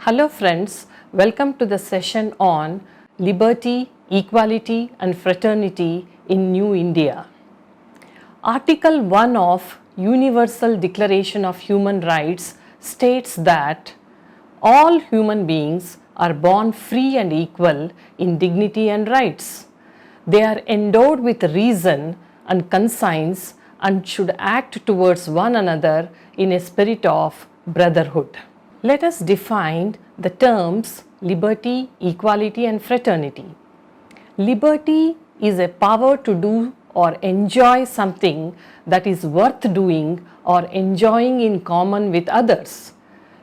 Hello friends, welcome to the session on Liberty, Equality and Fraternity in New India. Article 1 of Universal Declaration of Human Rights states that all human beings are born free and equal in dignity and rights. They are endowed with reason and conscience and should act towards one another in a spirit of brotherhood. Let us define the terms liberty, equality and fraternity. Liberty is a power to do or enjoy something that is worth doing or enjoying in common with others.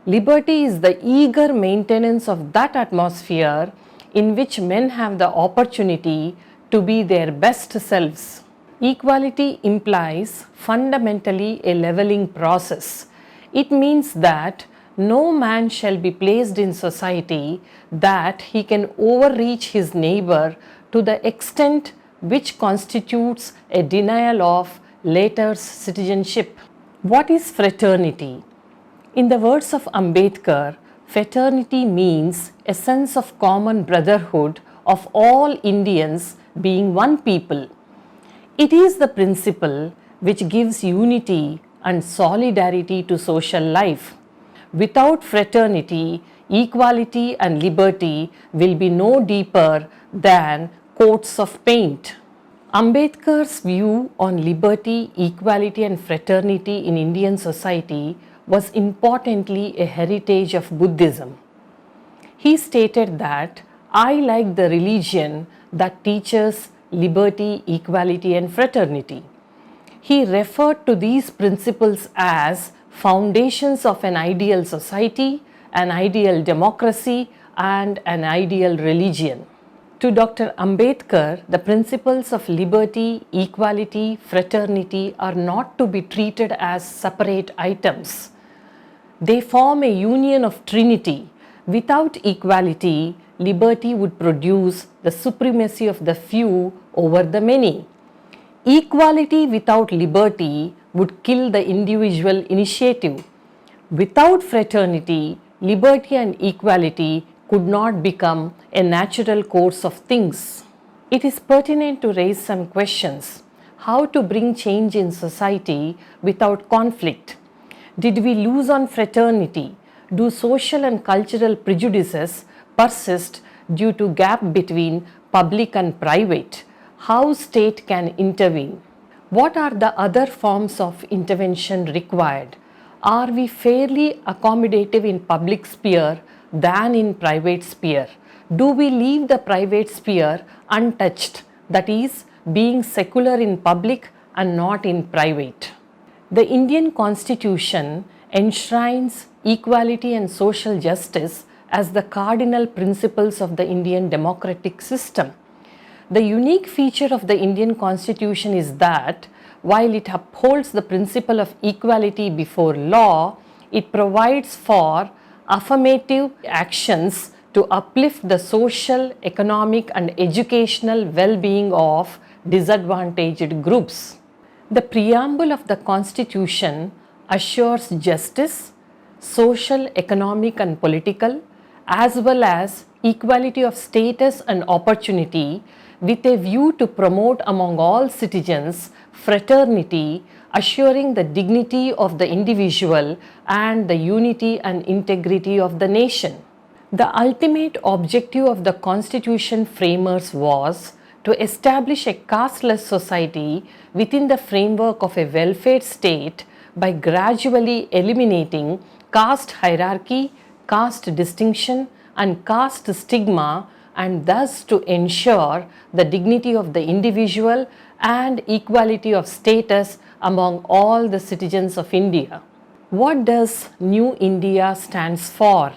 Liberty is the eager maintenance of that atmosphere in which men have the opportunity to be their best selves. Equality implies fundamentally a leveling process. It means that no man shall be placed in society that he can overreach his neighbor to the extent which constitutes a denial of later citizenship. What is fraternity? In the words of Ambedkar, fraternity means a sense of common brotherhood of all Indians being one people. It is the principle which gives unity and solidarity to social life. Without fraternity, equality and liberty will be no deeper than coats of paint. Ambedkar's view on liberty, equality and fraternity in Indian society was importantly a heritage of Buddhism. He stated that, "I like the religion that teaches liberty, equality and fraternity." He referred to these principles as foundations of an ideal society, an ideal democracy and an ideal religion. To Dr. Ambedkar, the principles of liberty, equality, fraternity are not to be treated as separate items. They form a union of trinity. Without equality, liberty would produce the supremacy of the few over the many. Equality without liberty would kill the individual initiative. Without fraternity, liberty and equality could not become a natural course of things. It is pertinent to raise some questions. How to bring change in society without conflict? Did we lose on fraternity? Do social and cultural prejudices persist due to gap between public and private? How state can intervene? What are the other forms of intervention required? Are we fairly accommodative in public sphere than in private sphere? Do we leave the private sphere untouched, that is, being secular in public and not in private? The Indian Constitution enshrines equality and social justice as the cardinal principles of the Indian democratic system. The unique feature of the Indian Constitution is that while it upholds the principle of equality before law, it provides for affirmative actions to uplift the social, economic and educational well-being of disadvantaged groups. The preamble of the Constitution assures justice, social, economic and political, as well as equality of status and opportunity, with a view to promote among all citizens fraternity, assuring the dignity of the individual and the unity and integrity of the nation. The ultimate objective of the Constitution framers was to establish a casteless society within the framework of a welfare state by gradually eliminating caste hierarchy, caste distinction and caste stigma, and thus to ensure the dignity of the individual and equality of status among all the citizens of India. What does New India stands for?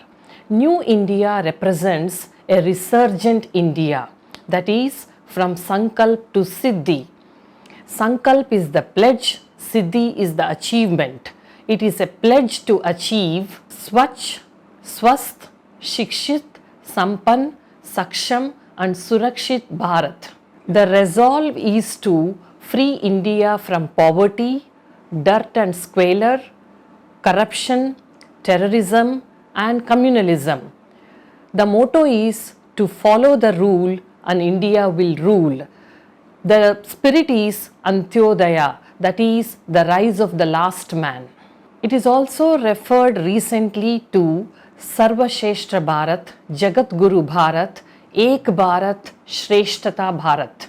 New India represents a resurgent India, that is, from Sankalp to Siddhi. Sankalp is the pledge, Siddhi is the achievement. It is a pledge to achieve Swachh, Swasth, Shikshit, Sampann, Saksham and Surakshit Bharat. The resolve is to free India from poverty, dirt and squalor, corruption, terrorism and communalism The motto is to follow the rule and India will rule. The spirit is Antyodaya, that is the rise of the last man. It is also referred recently to Sarvasheshtra Bharat, Jagat Guru Bharat, Ek Bharat, Shreshtata Bharat.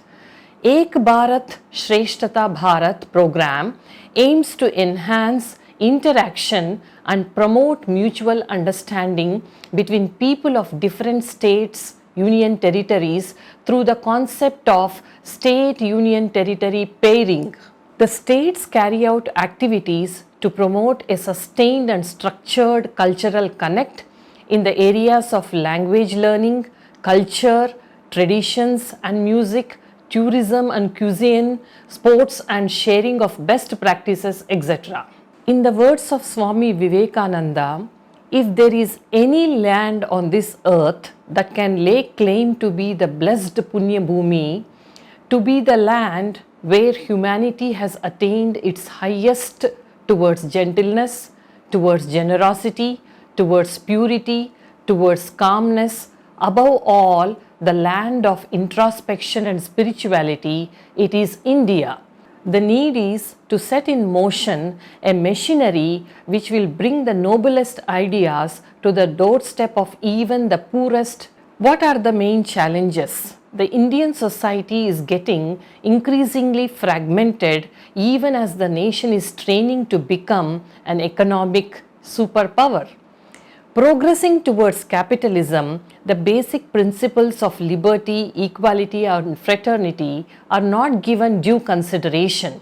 Ek Bharat, Shreshtata Bharat program aims to enhance interaction and promote mutual understanding between people of different states, union territories through the concept of state union territory pairing. The states carry out activities to promote a sustained and structured cultural connect in the areas of language learning, culture, traditions and music, tourism and cuisine, sports and sharing of best practices, etc. In the words of Swami Vivekananda, if there is any land on this earth that can lay claim to be the blessed Punya Bhumi, to be the land where humanity has attained its highest towards gentleness, towards generosity, towards purity, towards calmness, above all, the land of introspection and spirituality, it is India. The need is to set in motion a machinery which will bring the noblest ideas to the doorstep of even the poorest. What are the main challenges? The Indian society is getting increasingly fragmented even as the nation is training to become an economic superpower. Progressing towards capitalism, the basic principles of liberty, equality and fraternity are not given due consideration.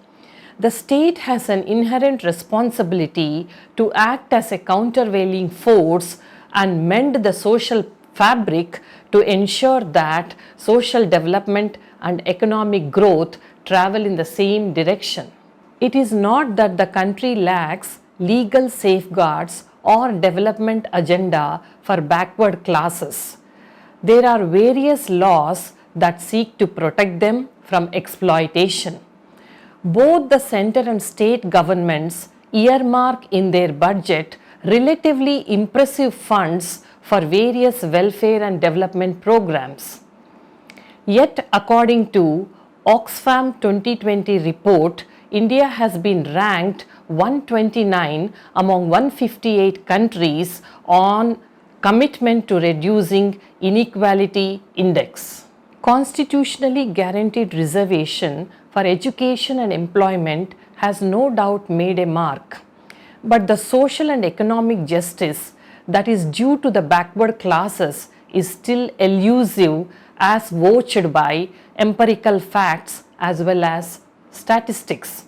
The state has an inherent responsibility to act as a countervailing force and mend the social fabric to ensure that social development and economic growth travel in the same direction. It is not that the country lacks legal safeguards or development agenda for backward classes. There are various laws that seek to protect them from exploitation. Both the center and state governments earmark in their budget relatively impressive funds for various welfare and development programs. Yet, according to Oxfam 2020 report, India has been ranked 129 among 158 countries on commitment to reducing inequality index. Constitutionally guaranteed reservation for education and employment has no doubt made a mark, but the social and economic justice that is due to the backward classes is still elusive as vouched by empirical facts as well as statistics.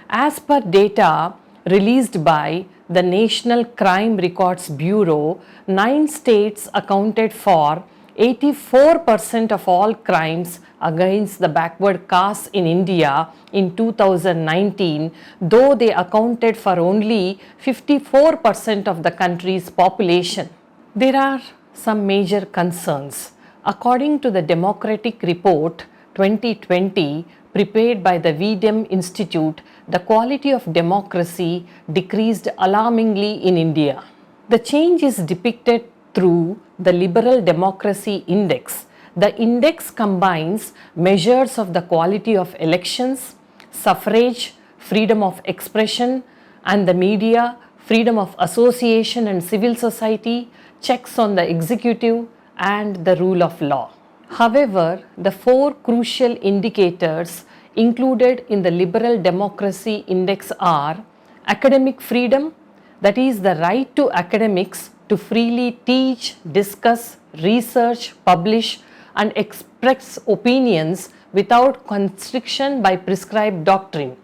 As per data released by the National Crime Records Bureau, 9 states accounted for 84% of all crimes against the backward castes in India in 2019, though they accounted for only 54% of the country's population. There are some major concerns. According to the Democratic Report 2020 prepared by the VDEM Institute, the quality of democracy decreased alarmingly in India. The change is depicted through the Liberal Democracy Index. The index combines measures of the quality of elections, suffrage, freedom of expression and the media, freedom of association and civil society, checks on the executive and the rule of law. However, the 4 crucial indicators included in the Liberal Democracy Index are academic freedom, that is the right to academics to freely teach, discuss, research, publish and express opinions without constriction by prescribed doctrine.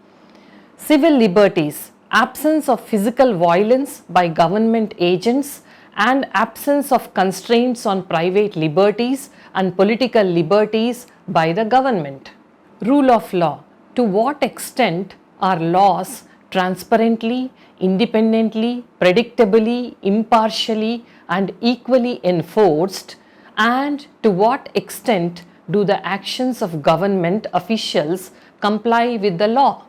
Civil liberties, absence of physical violence by government agents and absence of constraints on private liberties and political liberties by the government. Rule of law. To what extent are laws transparently, independently, predictably, impartially and equally enforced, and to what extent do the actions of government officials comply with the law?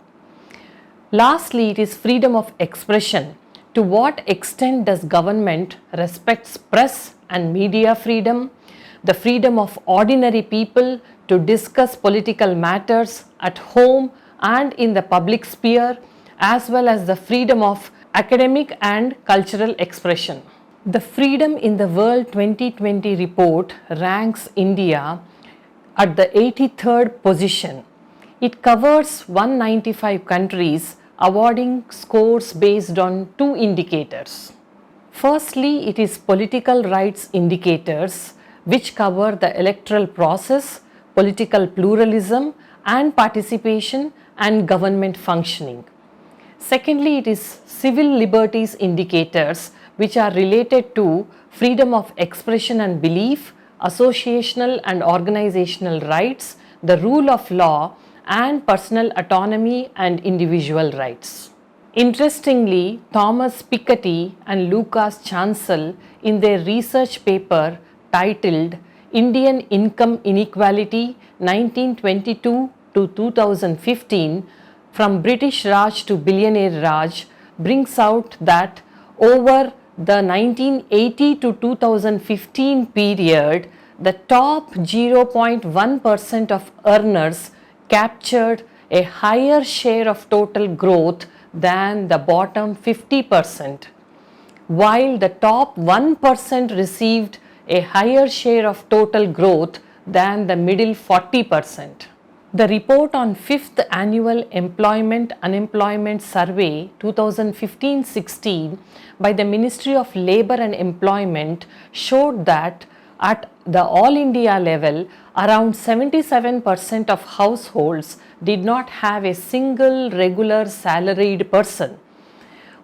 Lastly, it is freedom of expression. To what extent does government respects press and media freedom, the freedom of ordinary people to discuss political matters at home and in the public sphere, as well as the freedom of academic and cultural expression? The Freedom in the World 2020 report ranks India at the 83rd position. It covers 195 countries, awarding scores based on two indicators. Firstly, it is political rights indicators, which cover the electoral process, political pluralism and participation, and government functioning. Secondly, it is civil liberties indicators, which are related to freedom of expression and belief, associational and organizational rights, the rule of law, and personal autonomy and individual rights. Interestingly, Thomas Piketty and Lucas Chancel, in their research paper titled Indian Income Inequality 1922 to 2015, From British Raj to Billionaire Raj, brings out that over the 1980 to 2015 period, the top 0.1% of earners captured a higher share of total growth than the bottom 50%, while the top 1% received a higher share of total growth than the middle 40%. The report on 5th Annual Employment Unemployment Survey 2015-16 by the Ministry of Labour and Employment showed that at the all India level, around 77% of households did not have a single regular salaried person.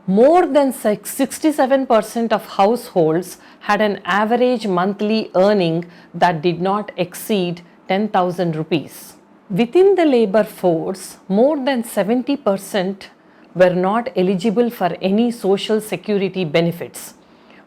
More than 67% of households had an average monthly earning that did not exceed 10,000 rupees. Within the labour force, more than 70% were not eligible for any social security benefits.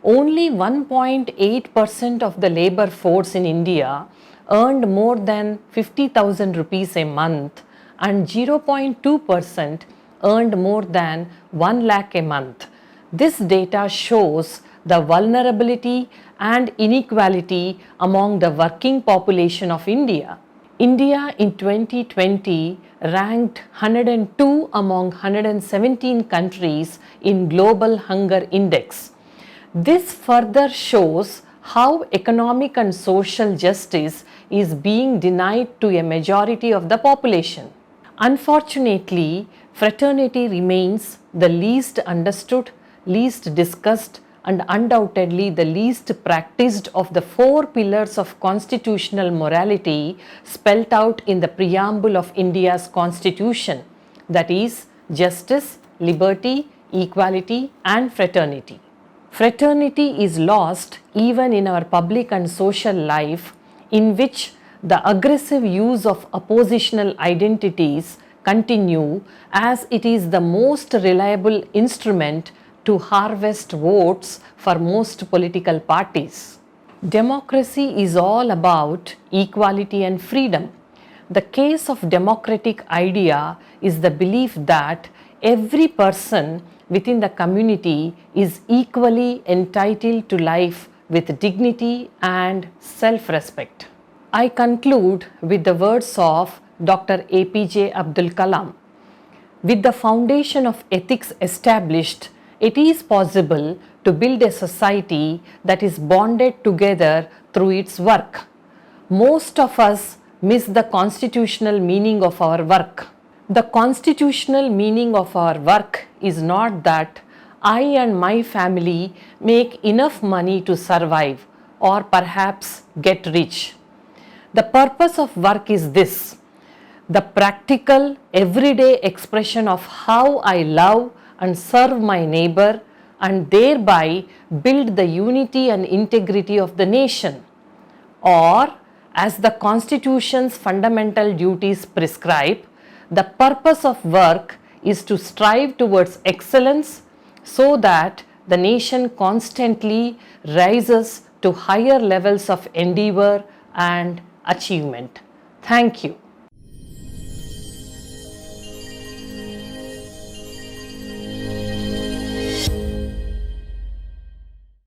Only 1.8% of the labour force in India earned more than 50,000 rupees a month, and 0.2% earned more than 1 lakh a month. This data shows the vulnerability and inequality among the working population of India. India in 2020 ranked 102 among 117 countries in Global Hunger Index. This further shows how economic and social justice is being denied to a majority of the population. Unfortunately, fraternity remains the least understood, least discussed, and undoubtedly the least practiced of the 4 pillars of constitutional morality spelt out in the preamble of India's constitution, that is, justice, liberty, equality, and fraternity. Fraternity is lost even in our public and social life, in which the aggressive use of oppositional identities continue, as it is the most reliable instrument to harvest votes for most political parties. Democracy is all about equality and freedom. The case of democratic idea is the belief that every person within the community is equally entitled to life with dignity and self-respect. I conclude with the words of Dr. APJ Abdul Kalam. With the foundation of ethics established, it is possible to build a society that is bonded together through its work. Most of us miss the constitutional meaning of our work. The constitutional meaning of our work is not that I and my family make enough money to survive or perhaps get rich. The purpose of work is this: the practical, everyday expression of how I love and serve my neighbor, and thereby build the unity and integrity of the nation. Or, as the Constitution's fundamental duties prescribe, the purpose of work is to strive towards excellence so that the nation constantly rises to higher levels of endeavor and achievement. Thank you.